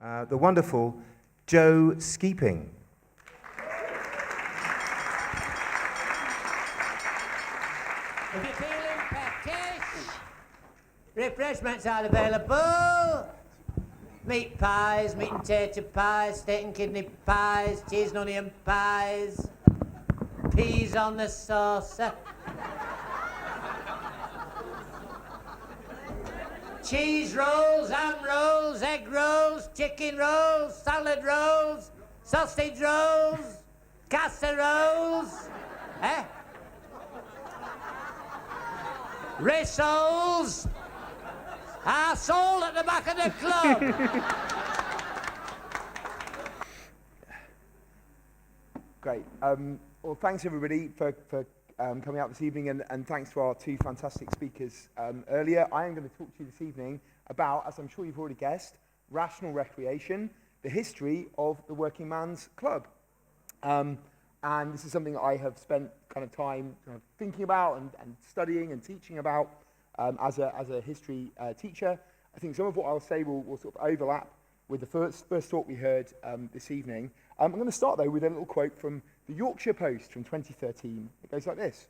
the wonderful Joe Skeaping. If you're feeling peckish, refreshments are available. Meat pies, meat and tater pies, steak and kidney pies, cheese and onion pies, peas on the saucer. Cheese rolls, ham rolls, egg rolls, chicken rolls, salad rolls, sausage rolls, casseroles, rissoles are sold at the back of the club. Great. Well, thanks everybody for coming out this evening, and thanks to our two fantastic speakers earlier. I am going to talk to you this evening about, as I'm sure you've already guessed, rational recreation, the history of the Working Man's Club. And this is something that I have spent kind of time thinking about and studying and teaching about as a history teacher. I think some of what I'll say will sort of overlap with the first talk we heard this evening. I'm going to start, though, with a little quote from the Yorkshire Post from 2013. It goes like this.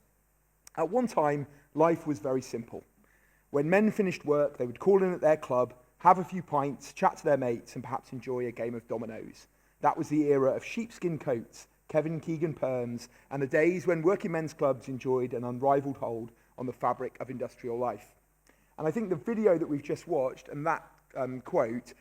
At one time, life was very simple. When men finished work, they would call in at their club, have a few pints, chat to their mates, and perhaps enjoy a game of dominoes. That was the era of sheepskin coats, Kevin Keegan perms, and the days when working men's clubs enjoyed an unrivaled hold on the fabric of industrial life. And I think the video that we've just watched and that quote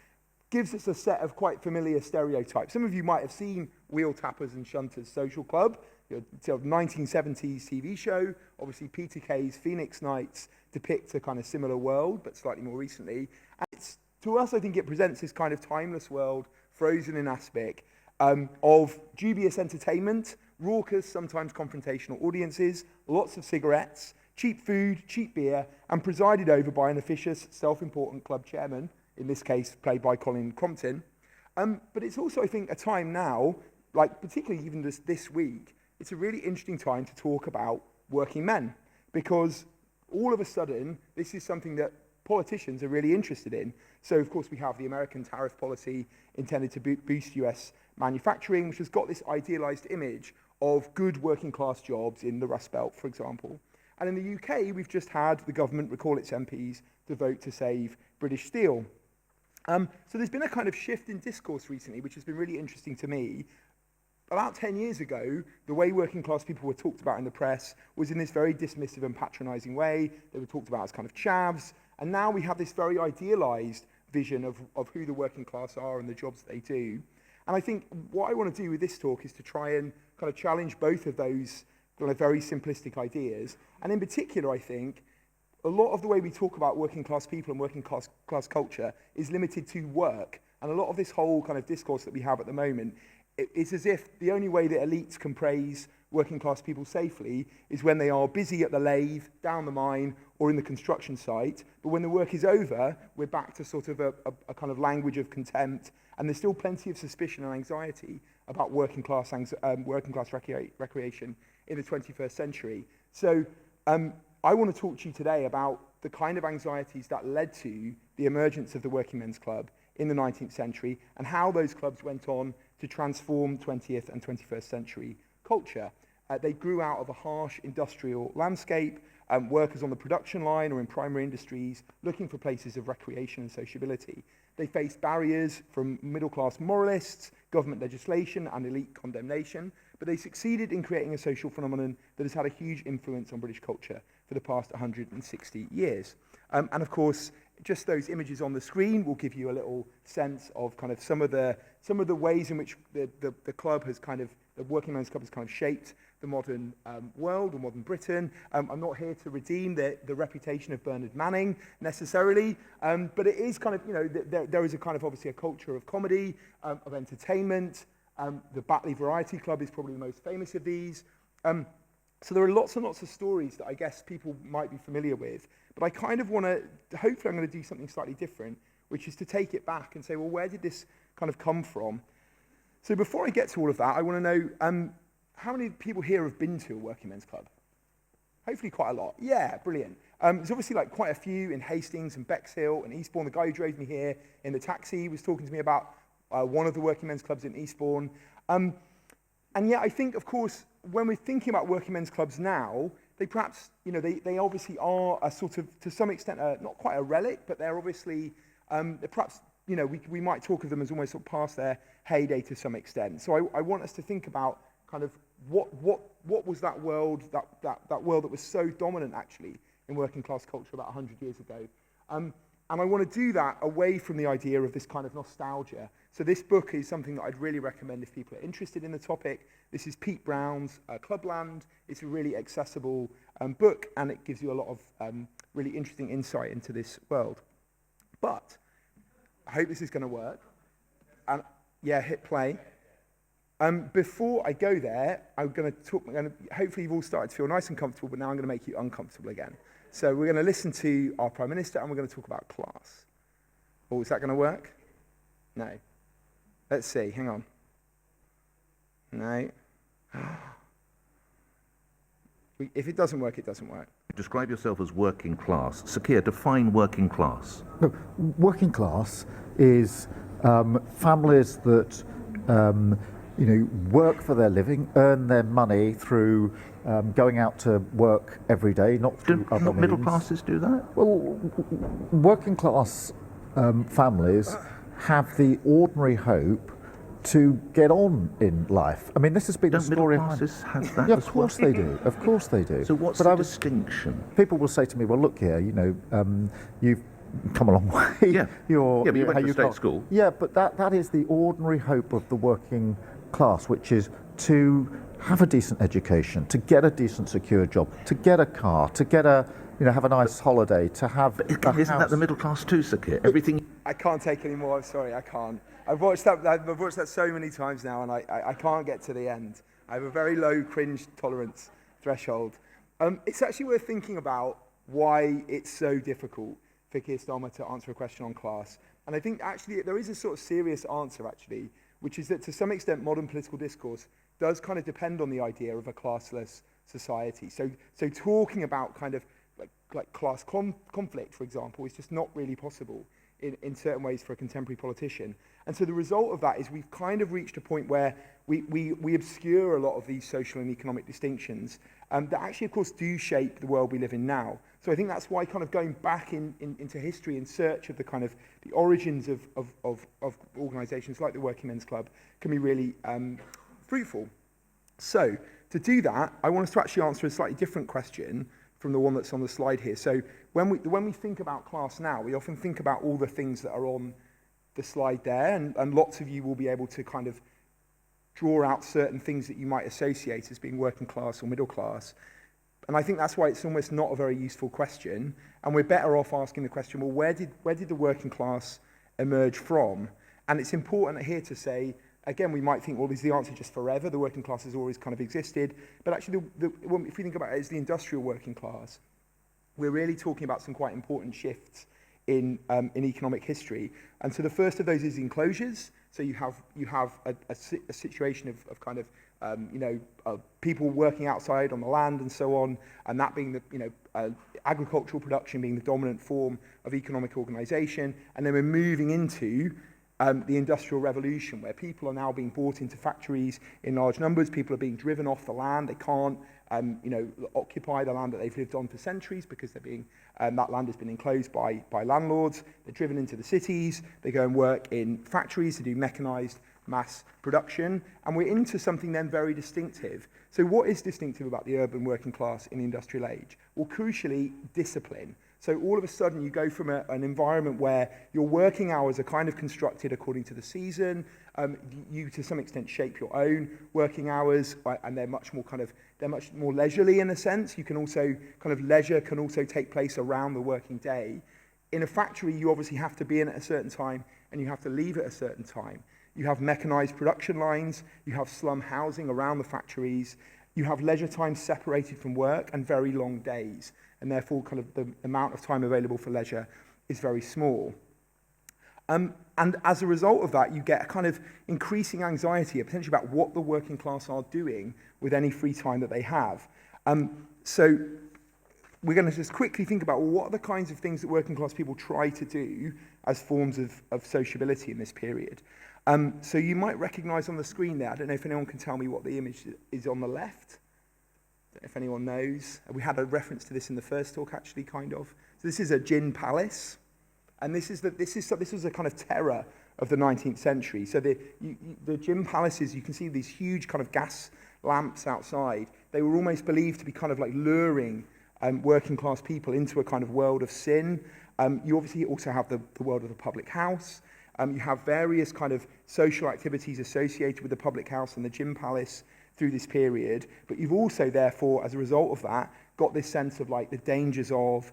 gives us a set of quite familiar stereotypes. Some of you might have seen Wheel Tappers and Shunters Social Club, the 1970s TV show. Obviously, Peter Kay's Phoenix Nights depicts a kind of similar world, but slightly more recently. And it's, to us, I think it presents this kind of timeless world, frozen in aspic, of dubious entertainment, raucous, sometimes confrontational audiences, lots of cigarettes, cheap food, cheap beer, and presided over by an officious, self-important club chairman, in this case played by Colin Crompton. But it's also, I think, a time now, like particularly even this week, it's a really interesting time to talk about working men, because all of a sudden, this is something that politicians are really interested in. So, of course, we have the American tariff policy intended to boost US manufacturing, which has got this idealized image of good working class jobs in the Rust Belt, for example. And in the UK, we've just had the government recall its MPs to vote to save British steel. So there's been a kind of shift in discourse recently, which has been really interesting to me. About 10 years ago, the way working class people were talked about in the press was in this very dismissive and patronizing way. They were talked about as kind of chavs. And now we have this very idealized vision of who the working class are and the jobs they do. And I think what I want to do with this talk is to try and kind of challenge both of those kind of very simplistic ideas. And in particular, I think, a lot of the way we talk about working class people and working class culture is limited to work. And a lot of this whole kind of discourse that we have at the moment, it's as if the only way that elites can praise working class people safely is when they are busy at the lathe, down the mine, or in the construction site. But when the work is over, we're back to sort of a kind of language of contempt. And there's still plenty of suspicion and anxiety about working class recreation in the 21st century. So I want to talk to you today about the kind of anxieties that led to the emergence of the Working Men's Club in the 19th century and how those clubs went on to transform 20th and 21st century culture. They grew out of a harsh industrial landscape, workers on the production line or in primary industries looking for places of recreation and sociability. They faced barriers from middle-class moralists, government legislation, and elite condemnation, but they succeeded in creating a social phenomenon that has had a huge influence on British culture for the past 160 years. And of course, just those images on the screen will give you a little sense of kind of some of the ways in which the club has kind of, the Working Men's Club has kind of shaped the modern world or modern Britain. I'm not here to redeem the reputation of Bernard Manning necessarily, but it is kind of, you know, there is a kind of obviously a culture of comedy, of entertainment. The Batley Variety Club is probably the most famous of these. So there are lots and lots of stories that I guess people might be familiar with, but I kind of want to, hopefully I'm going to do something slightly different, which is to take it back and say, well, where did this kind of come from? So before I get to all of that, I want to know, how many people here have been to a Working Men's Club? Hopefully quite a lot. Yeah, brilliant. There's obviously like quite a few in Hastings and Bexhill and Eastbourne. The guy who drove me here in the taxi was talking to me about one of the working men's clubs in Eastbourne. And yet I think, of course, when we're thinking about working men's clubs now, they perhaps, they obviously are a sort of, to some extent, not quite a relic, but they're obviously, they're perhaps, we might talk of them as almost sort of past their heyday to some extent. So I want us to think about kind of what was that world, that world that was so dominant actually in working class culture about 100 years ago. And I want to do that away from the idea of this kind of nostalgia. So this book is something that I'd really recommend if people are interested in the topic. This is Pete Brown's Clubland. It's a really accessible book, and it gives you a lot of really interesting insight into this world. But I hope this is going to work. And yeah, hit play. Before I go there, hopefully you've all started to feel nice and comfortable, but now I'm going to make you uncomfortable again. So we're going to listen to our Prime Minister, and we're going to talk about class. Oh, is that going to work? No. Let's see, hang on. No. If it doesn't work, it doesn't work. Describe yourself as working class. Sakir, define working class. No, working class is families that work for their living, earn their money through going out to work every day, not through other Not means. middle classes do that? Well, working class families have the ordinary hope to get on in life. I mean, this has been Don't a story middle of classes have that Yeah, as of course well? they do. Of course they do. So what's But the I was- distinction? People will say to me, "Well, look here. You've come a long way. Yeah. You're, Yeah, but you went how to you've state got-" school. Yeah, but that is the ordinary hope of the working class, which is to have a decent education, to get a decent, secure job, to get a car, to get have a nice holiday, to have a Isn't that house. the middle class too, Sakir? Everything. I can't take any more. I'm sorry, I can't. I've watched that so many times now, and I can't get to the end. I have a very low cringe tolerance threshold. It's actually worth thinking about why it's so difficult for Keir Starmer to answer a question on class. And I think actually there is a sort of serious answer actually, which is that to some extent modern political discourse does kind of depend on the idea of a classless society. So talking about kind of like class conflict, for example, is just not really possible in certain ways for a contemporary politician. And so the result of that is we've kind of reached a point where we obscure a lot of these social and economic distinctions that actually, of course, do shape the world we live in now. So I think that's why kind of going back into history in search of the kind of the origins of organisations like the Working Men's Club can be really fruitful. So to do that, I want us to actually answer a slightly different question from the one that's on the slide here. So when we think about class now, we often think about all the things that are on the slide there, and lots of you will be able to kind of draw out certain things that you might associate as being working class or middle class. And I think that's why it's almost not a very useful question, and we're better off asking the question, well, where did the working class emerge from? And it's important here to say, again, we might think, well, is the answer just forever? The working class has always kind of existed. But actually, if we think about it as the industrial working class, we're really talking about some quite important shifts in economic history. And so the first of those is enclosures. So you have a situation of kind of people working outside on the land and so on, and that being the agricultural production being the dominant form of economic organisation. And then we're moving into the Industrial Revolution, where people are now being brought into factories in large numbers. People are being driven off the land. They can't, occupy the land that they've lived on for centuries because they're being that land has been enclosed by landlords. They're driven into the cities. They go and work in factories to do mechanised mass production, and we're into something then very distinctive. So what is distinctive about the urban working class in the industrial age? Well, crucially, discipline. So all of a sudden you go from an environment where your working hours are kind of constructed according to the season. You to some extent shape your own working hours, and they're much more leisurely in a sense. You can also leisure can also take place around the working day. In a factory, you obviously have to be in at a certain time and you have to leave at a certain time. You have mechanised production lines, you have slum housing around the factories, you have leisure time separated from work and very long days, and therefore kind of the amount of time available for leisure is very small. And as a result of that, you get a kind of increasing anxiety, potentially about what the working class are doing with any free time that they have. So we're going to just quickly think about, well, what are the kinds of things that working class people try to do as forms of sociability in this period? So you might recognise on the screen there, I don't know if anyone can tell me what the image is on the left. I don't know if anyone knows. We had a reference to this in the first talk, actually, kind of. So this is a gin palace, and this was a kind of terror of the 19th century. So the gin palaces, you can see these huge kind of gas lamps outside. They were almost believed to be kind of like luring working class people into a kind of world of sin. You obviously also have the world of the public house. You have various kind of social activities associated with the public house and the gin palace through this period. But you've also, therefore, as a result of that, got this sense of like the dangers of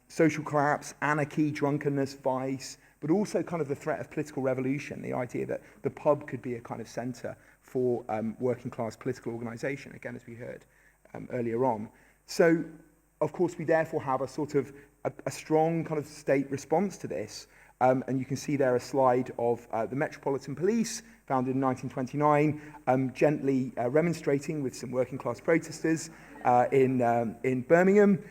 social collapse, anarchy, drunkenness, vice, but also kind of the threat of political revolution, the idea that the pub could be a kind of centre for working class political organisation, again, as we heard earlier on. So, of course, we therefore have a sort of a strong kind of state response to this. And you can see there a slide of the Metropolitan Police, founded in 1929, gently remonstrating with some working class protesters in Birmingham.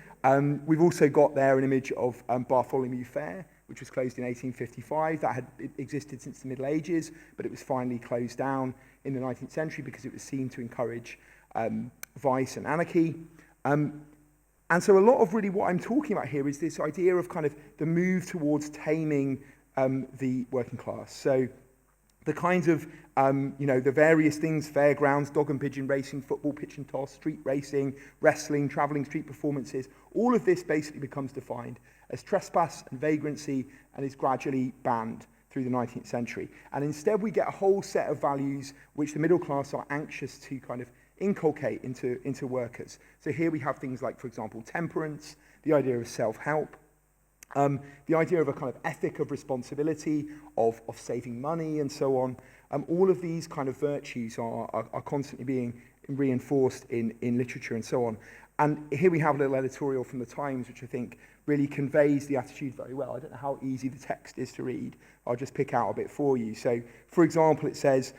We've also got there an image of Bartholomew Fair, which was closed in 1855. That had existed since the Middle Ages, but it was finally closed down in the 19th century because it was seen to encourage vice and anarchy. And so a lot of really what I'm talking about here is this idea of kind of the move towards taming the working class. So the kinds of, the various things, fairgrounds, dog and pigeon racing, football, pitch and toss, street racing, wrestling, travelling street performances, all of this basically becomes defined as trespass and vagrancy and is gradually banned through the 19th century. And instead we get a whole set of values which the middle class are anxious to kind of inculcate into workers. So here we have things like, for example, temperance, the idea of self-help, the idea of a kind of ethic of responsibility, of saving money and so on. All of these kind of virtues are constantly being reinforced in literature and so on. And here we have a little editorial from the Times, which I think really conveys the attitude very well. I don't know how easy the text is to read. I'll just pick out a bit for you. So, for example, it says,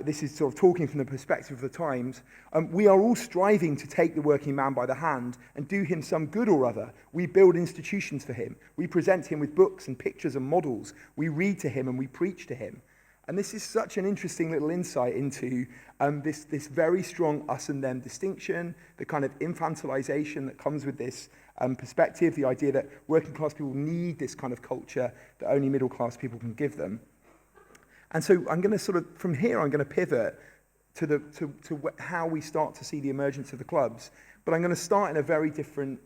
this is sort of talking from the perspective of the Times, we are all striving to take the working man by the hand and do him some good or other. We build institutions for him. We present him with books and pictures and models. We read to him and we preach to him. And this is such an interesting little insight into this very strong us and them distinction, the kind of infantilization that comes with this perspective, the idea that working class people need this kind of culture that only middle class people can give them. And so I'm going to sort of, from here, I'm going to pivot to how we start to see the emergence of the clubs. But I'm going to start in a very different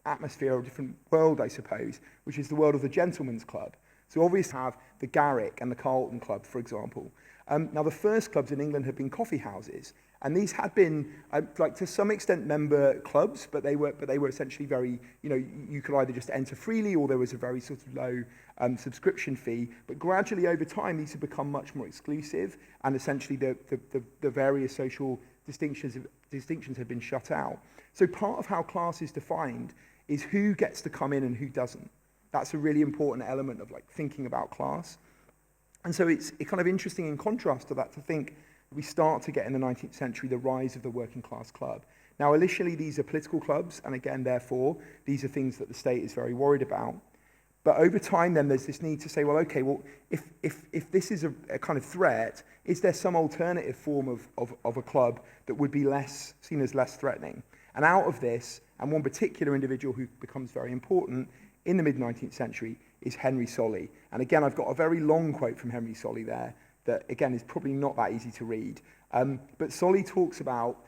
atmosphere, or a different world, I suppose, which is the world of the gentleman's club. So obviously have the Garrick and the Carlton Club, for example. Now, the first clubs in England have been coffee houses. And these had been, like to some extent, member clubs, but they were essentially very, you could either just enter freely or there was a very sort of low subscription fee. But gradually over time, these have become much more exclusive, and essentially the various social distinctions have been shut out. So part of how class is defined is who gets to come in and who doesn't. That's a really important element of like thinking about class. And so it's kind of interesting in contrast to that to think we start to get in the 19th century the rise of the working class club. Now, initially, these are political clubs, and again, therefore, these are things that the state is very worried about. But over time, then, there's this need to say, well, okay, well, if this is a kind of threat, is there some alternative form of a club that would be seen as less threatening? And out of this, and one particular individual who becomes very important in the mid-19th century is Henry Solly. And again, I've got a very long quote from Henry Solly there that, again, is probably not that easy to read. But Solly talks about,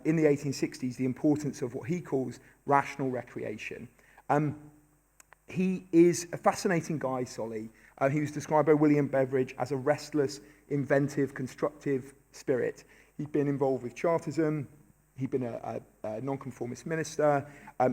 in the 1860s, the importance of what he calls rational recreation. He is a fascinating guy, Solly. He was described by William Beveridge as a restless, inventive, constructive spirit. He'd been involved with Chartism. He'd been a nonconformist minister.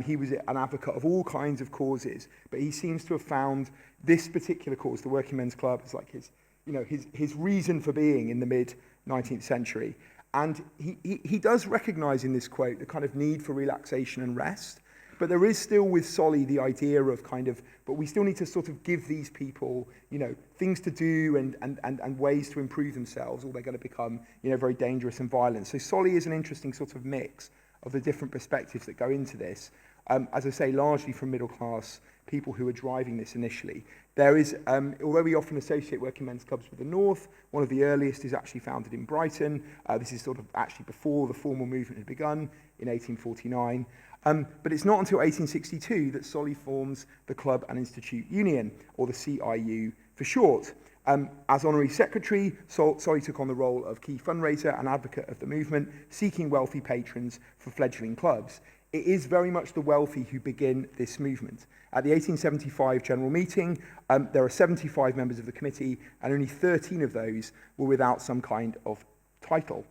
He was an advocate of all kinds of causes, but he seems to have found this particular cause, the Working Men's Club, as like his reason for being in the mid-19th century. And he does recognize in this quote the kind of need for relaxation and rest, but there is still with Solly the idea of but we still need to sort of give these people, things to do and ways to improve themselves, or they're going to become, very dangerous and violent. So Solly is an interesting sort of mix of the different perspectives that go into this. as I say, largely from middle class people who are driving this initially. There is, although we often associate working men's clubs with the North, one of the earliest is actually founded in Brighton. This is sort of actually before the formal movement had begun in 1849. But it's not until 1862 that Solly forms the Club and Institute Union, or the CIU for short. As honorary secretary, Solly took on the role of key fundraiser and advocate of the movement, seeking wealthy patrons for fledgling clubs. It is very much the wealthy who begin this movement. At the 1875 general meeting, there are 75 members of the committee, and only 13 of those were without some kind of title.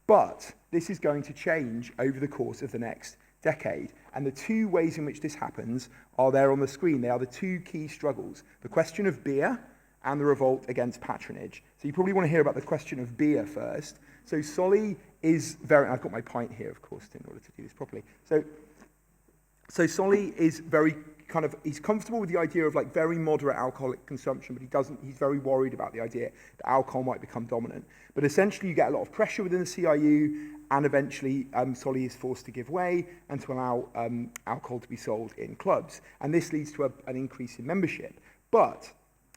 But this is going to change over the course of the next decade. And the two ways in which this happens are there on the screen. They are the two key struggles: the question of beer and the revolt against patronage. So you probably want to hear about the question of beer first. So Solly is very, I've got my pint here, of course, in order to do this properly. So Solly is very he's comfortable with the idea of like very moderate alcoholic consumption, but he's very worried about the idea that alcohol might become dominant. But essentially you get a lot of pressure within the CIU, and eventually Solly is forced to give way and to allow alcohol to be sold in clubs. And this leads to an increase in membership. But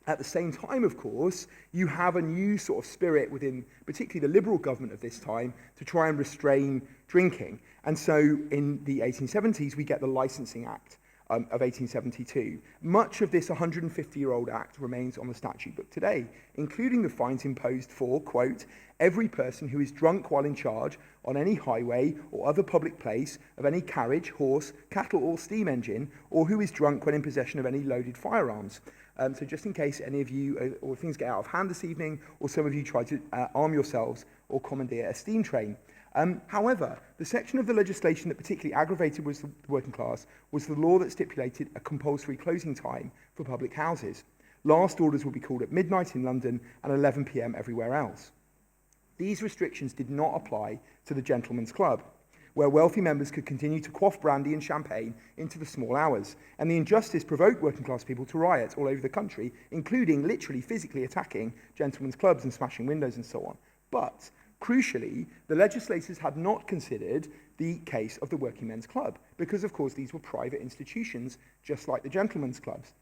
at the same time, of course, you have a new sort of spirit within particularly the Liberal government of this time to try and restrain drinking. And so in the 1870s, we get the Licensing Act of 1872. Much of this 150-year-old act remains on the statute book today, including the fines imposed for, quote, every person who is drunk while in charge on any highway or other public place of any carriage, horse, cattle or steam engine, or who is drunk when in possession of any loaded firearms. So just in case any of you, or things get out of hand this evening, or some of you try to arm yourselves or commandeer a steam train. However, the section of the legislation that particularly aggravated was the working class was the law that stipulated a compulsory closing time for public houses. Last orders would be called at midnight in London and 11 p.m. everywhere else. These restrictions did not apply to the Gentlemen's Club, where wealthy members could continue to quaff brandy and champagne into the small hours, and the injustice provoked working class people to riot all over the country, including literally physically attacking gentlemen's clubs and smashing windows and so on. But crucially, the legislators had not considered the case of the Working Men's Club, because of course these were private institutions just like the gentlemen's clubs.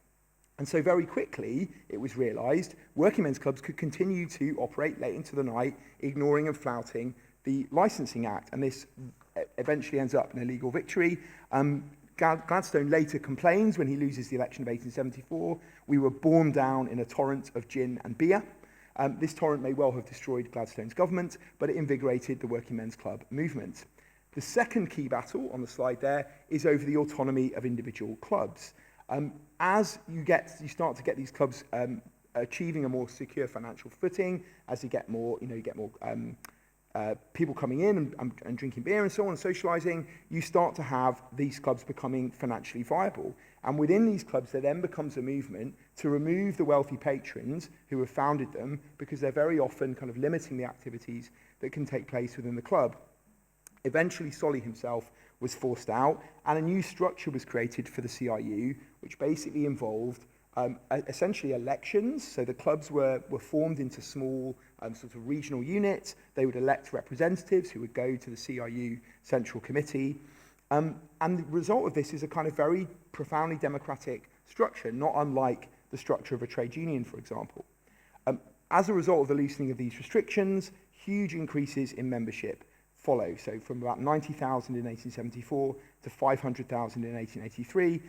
And so very quickly it was realised working men's clubs could continue to operate late into the night, ignoring and flouting the Licensing Act, and this eventually ends up in a legal victory. Gladstone later complains when he loses the election of 1874, we were borne down in a torrent of gin and beer. This torrent may well have destroyed Gladstone's government, but it invigorated the working men's club movement. The second key battle on the slide there is over the autonomy of individual clubs. As you start to get these clubs achieving a more secure financial footing, as you get more, people coming in and drinking beer and so on, and socialising, you start to have these clubs becoming financially viable. And within these clubs, there then becomes a movement to remove the wealthy patrons who have founded them, because they're very often kind of limiting the activities that can take place within the club. Eventually, Solly himself was forced out, and a new structure was created for the CIU, which basically involved essentially elections. So the clubs were formed into small sort of regional units. They would elect representatives who would go to the CIU Central Committee. And the result of this is a kind of very profoundly democratic structure, not unlike the structure of a trade union, for example. As a result of the loosening of these restrictions, huge increases in membership follow. So from about 90,000 in 1874 to 500,000 in 1883,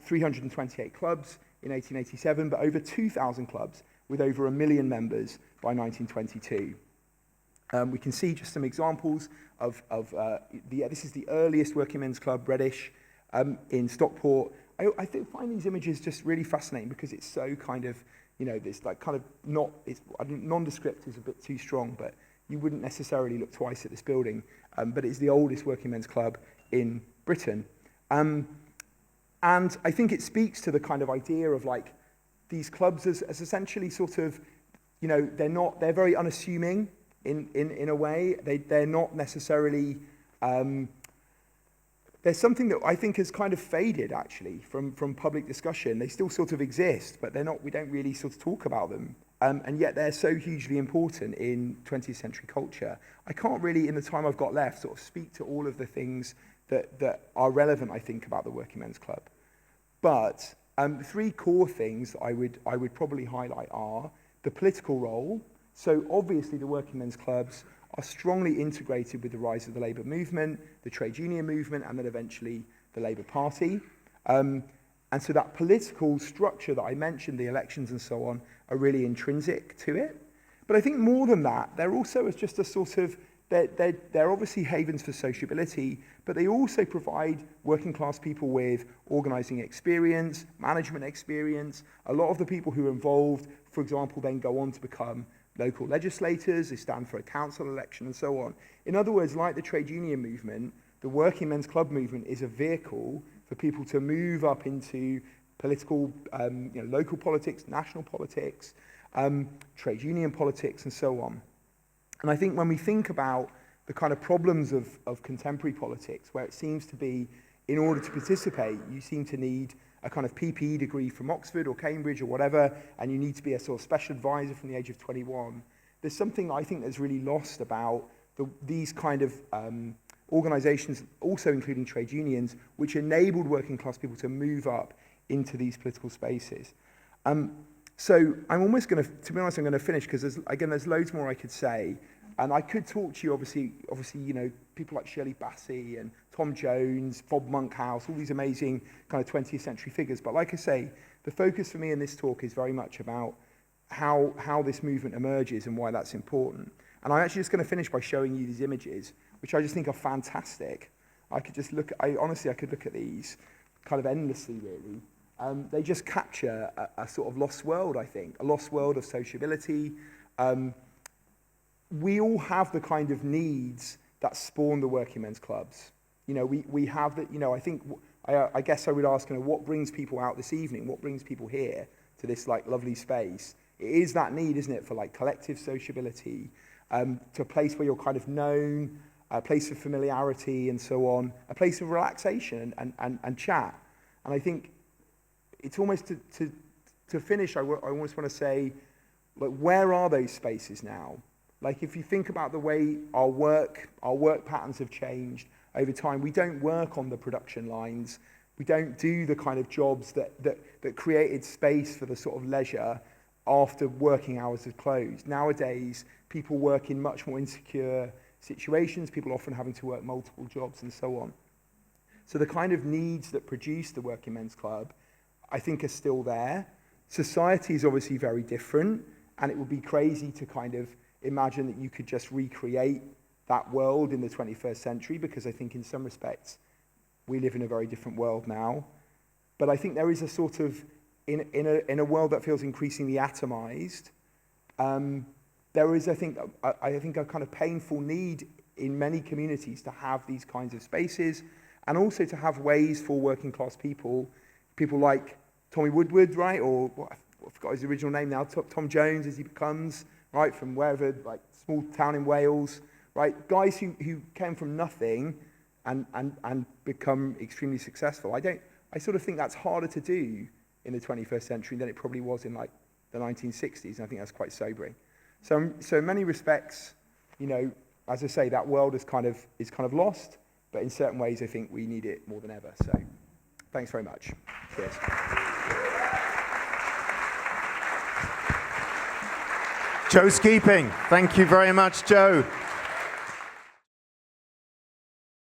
328 clubs in 1887, but over 2,000 clubs with over 1 million members by 1922. We can see just some examples of this is the earliest working men's club, Reddish, in Stockport. I find these images just really fascinating because it's so kind of, this like kind of not, I think nondescript is a bit too strong, but you wouldn't necessarily look twice at this building, but it's the oldest working men's club in Britain. And I think it speaks to the kind of idea of like these clubs as essentially sort of, they're very unassuming in a way. They're not necessarily, there's something that I think has kind of faded actually from public discussion. They still sort of exist, but we don't really sort of talk about them. And yet they're so hugely important in 20th century culture. I can't really, in the time I've got left, sort of speak to all of the things that are relevant, I think, about the Working Men's Club. But three core things I would probably highlight are the political role. So obviously the Working Men's Clubs are strongly integrated with the rise of the Labour movement, the trade union movement, and then eventually the Labour Party. And so that political structure that I mentioned, the elections and so on, are really intrinsic to it. But I think more than that, they're also just a sort of, they're obviously havens for sociability, but they also provide working class people with organising experience, management experience. A lot of the people who are involved, for example, then go on to become local legislators, they stand for a council election and so on. In other words, like the trade union movement, the Working Men's Club movement is a vehicle for people to move up into political, local politics, national politics, trade union politics and so on. And I think when we think about the kind of problems of contemporary politics, where it seems to be, in order to participate, you seem to need a kind of PPE degree from Oxford or Cambridge or whatever, and you need to be a sort of special advisor from the age of 21. There's something I think that's really lost about these kind of organisations, also including trade unions, which enabled working class people to move up into these political spaces. So I'm almost going to be honest, I'm going to finish because there's loads more I could say. And I could talk to you, obviously, people like Shirley Bassey and Tom Jones, Bob Monkhouse, all these amazing kind of 20th century figures. But like I say, the focus for me in this talk is very much about how this movement emerges and why that's important. And I'm actually just going to finish by showing you these images, which I just think are fantastic. I could look at these kind of endlessly, really. They just capture a sort of lost world, I think, a lost world of sociability. We all have the kind of needs that spawn the Working Men's Clubs. We have that, I guess I would ask, what brings people out this evening? What brings people here to this lovely space? It is that need, isn't it, for collective sociability, to a place where you're kind of known, a place of familiarity and so on, a place of relaxation and chat. And I think it's almost to finish, I almost want to say, where are those spaces now? If you think about the way our work patterns have changed over time, we don't work on the production lines. We don't do the kind of jobs that created space for the sort of leisure after working hours have closed. Nowadays, people work in much more insecure situations, people often having to work multiple jobs and so on. So the kind of needs that produce the Working Men's Club, I think, are still there. Society is obviously very different, and it would be crazy to kind of imagine that you could just recreate that world in the 21st century, because I think in some respects we live in a very different world now. But I think there is a sort of, in a world that feels increasingly atomized, there is, I think, a kind of painful need in many communities to have these kinds of spaces, and also to have ways for working class people like Tommy Woodward, right, or I forgot his original name now, Tom Jones as he becomes, right, from wherever, small town in Wales, right, guys who came from nothing and become extremely successful. I sort of think that's harder to do in the 21st century than it probably was in the 1960s, and I think that's quite sobering. So in many respects, as I say, that world is kind of lost, but in certain ways I think we need it more than ever. So thanks very much. Cheers. Joe Skeaping. Thank you very much, Joe.